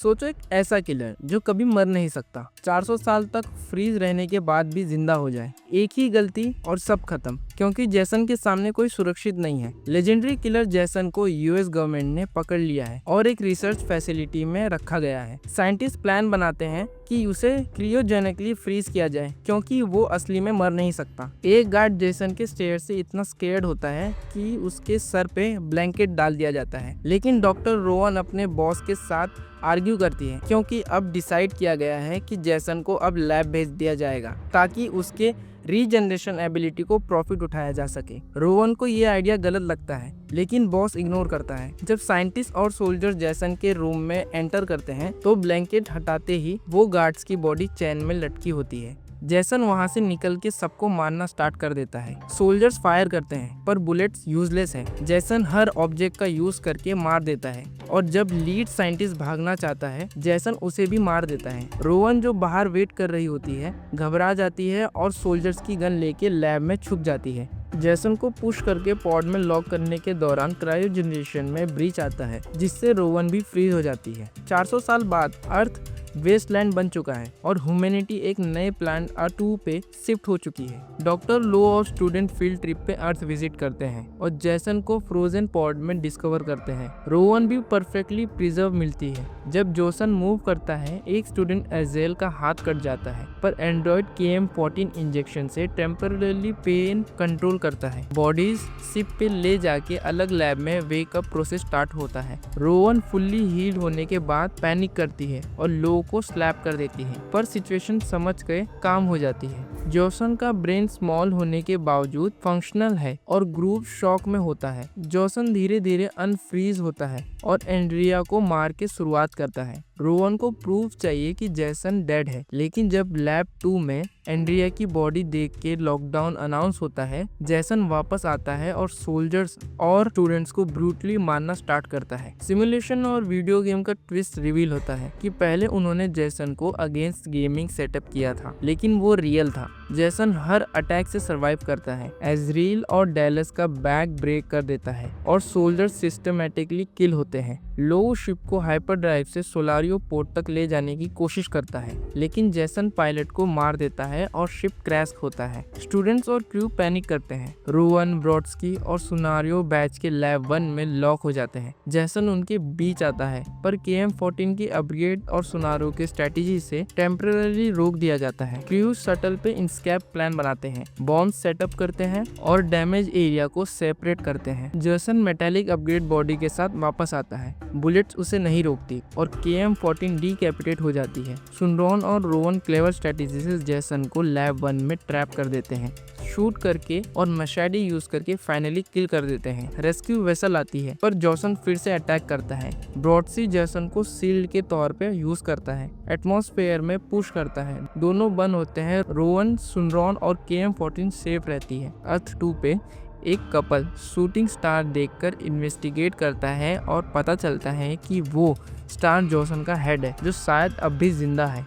सोचो एक ऐसा किलर जो कभी मर नहीं सकता, 400 साल तक फ्रीज रहने के बाद भी जिंदा हो जाए। एक ही गलती और सब खत्म, क्योंकि जैसन के सामने कोई सुरक्षित नहीं है। लेजेंडरी किलर जैसन को यूएस गवर्नमेंट ने पकड़ लिया है और एक रिसर्च फैसिलिटी में रखा गया है। साइंटिस्ट प्लान बनाते हैं कि उसे क्रियोजेनिकली फ्रीज किया जाए, क्योंकि वो असली में मर नहीं सकता। एक गार्ड जैसन के स्टेयर से इतना स्केर्ड होता है कि उसके सर पे ब्लैंकेट डाल दिया जाता है। लेकिन डॉक्टर रोवन अपने बॉस के साथ आर्ग्यू करती है, क्योंकि अब डिसाइड किया गया है कि जैसन को अब लैब भेज दिया जाएगा ताकि उसके रीजनरेशन एबिलिटी को प्रॉफिट उठाया जा सके। रोवन को ये आइडिया गलत लगता है, लेकिन बॉस इग्नोर करता है। जब साइंटिस्ट और सोल्जर जैसन के रूम में एंटर करते हैं तो ब्लैंकेट हटाते ही वो गार्ड्स की बॉडी चैन में लटकी होती है। जैसन वहां से निकल के सबको मारना स्टार्ट कर देता है। सोल्जर्स फायर करते हैं पर बुलेट्स यूजलेस है। जैसन हर ऑब्जेक्ट का यूज करके मार देता है और जब लीड साइंटिस्ट भागना चाहता है जैसन उसे भी मार देता है। रोवन जो बाहर वेट कर रही होती है घबरा जाती है और सोल्जर्स की गन लेके लैब में छुप जाती है। जैसन को पुश करके पॉड में लॉक करने के दौरान क्रायोजेनरेशन में ब्रीच आता है, जिससे रोवन भी फ्रीज हो जाती है। 400 साल बाद अर्थ वेस्टलैंड बन चुका है और ह्यूमैनिटी एक नए प्लैनेट अर्थ पे शिफ्ट हो चुकी है। डॉक्टर लो और स्टूडेंट फील्ड ट्रिप पे अर्थ विजिट करते हैं और जैसन को फ्रोजन पॉड में डिस्कवर करते हैं। रोवन भी परफेक्टली प्रिजर्व मिलती है। जब जोसन मूव करता है एक स्टूडेंट एजेल का हाथ कट जाता है, पर एंड्रॉइड KM14 इंजेक्शन से टेम्पररी पेन कंट्रोल करता है। बॉडीज शिप पे ले जाके अलग लैब में वेकअप प्रोसेस स्टार्ट होता है। रोवन फुल्ली हील होने के बाद पैनिक करती है और लो को स्लैप कर देती है, पर सिचुएशन समझ के काम हो जाती है। जोसन का ब्रेन स्मॉल होने के बावजूद फंक्शनल है और ग्रुप शॉक में होता है। जोसन धीरे धीरे अनफ्रीज होता है और एंड्रिया को मार के शुरुआत करता है। रोवन को प्रूफ चाहिए कि जैसन डेड है, लेकिन जब लैब 2 में एंड्रिया की बॉडी देख के लॉकडाउन अनाउंस होता है, जैसन वापस आता है और सोल्जर्स और स्टूडेंट्स को ब्रूटली मारना स्टार्ट करता है। सिमुलेशन और वीडियो गेम का ट्विस्ट रिवील होता है कि पहले उन्होंने जैसन को अगेंस्ट गेमिंग सेटअप किया था, लेकिन वो रियल था। जैसन हर अटैक से सर्वाइव करता है। एजरील और डेलस का बैक ब्रेक कर देता है और सोल्जर्स सिस्टमैटिकली किल होते हैं। लो शिप को हाइपरड्राइव से सोलारियो पोर्ट तक ले जाने की कोशिश करता है, लेकिन जैसन पायलट को मार देता है और शिप क्रैश होता है। स्टूडेंट्स और क्रू पैनिक करते हैं। रोवन, ब्रॉडस्की और सुनारियो बैच के लैब 1 में लॉक हो जाते हैं। जैसन उनके बीच आता है, पर KM14 की अपग्रेड और सुनारियो के स्ट्रेटेजी से टेम्पररी रोक दिया जाता है। क्रू शटल पे इंस्कैप प्लान बनाते हैं, बॉम्ब सेटअप करते हैं और डैमेज एरिया को सेपरेट करते हैं। जैसन मेटालिक अपग्रेड बॉडी के साथ वापस आता है। बुलेट्स उसे नहीं रोकती और KM14 डीकैपिटेट हो जाती है। सुनरॉन और रोवन क्लेवर स्ट्रेटेजी से जैसन को लैब 1 में ट्रैप कर देते हैं, शूट करके और मशाडी यूज करके फाइनली किल कर देते हैं। रेस्क्यू वेसल आती है, पर जॉसन फिर से अटैक करता है। ब्रॉडसी जॉसन को सील्ड के तौर पे यूज करता है, एटमॉस्फेयर में पुश करता है। दोनों बंद होते हैं। रोवन, सुनरॉन और KM14 सेफ रहती है। अर्थ 2 पे एक कपल शूटिंग स्टार देखकर इन्वेस्टिगेट करता है और पता चलता है कि वो स्टार जॉसन का हेड है, जो शायद अब भी जिंदा है।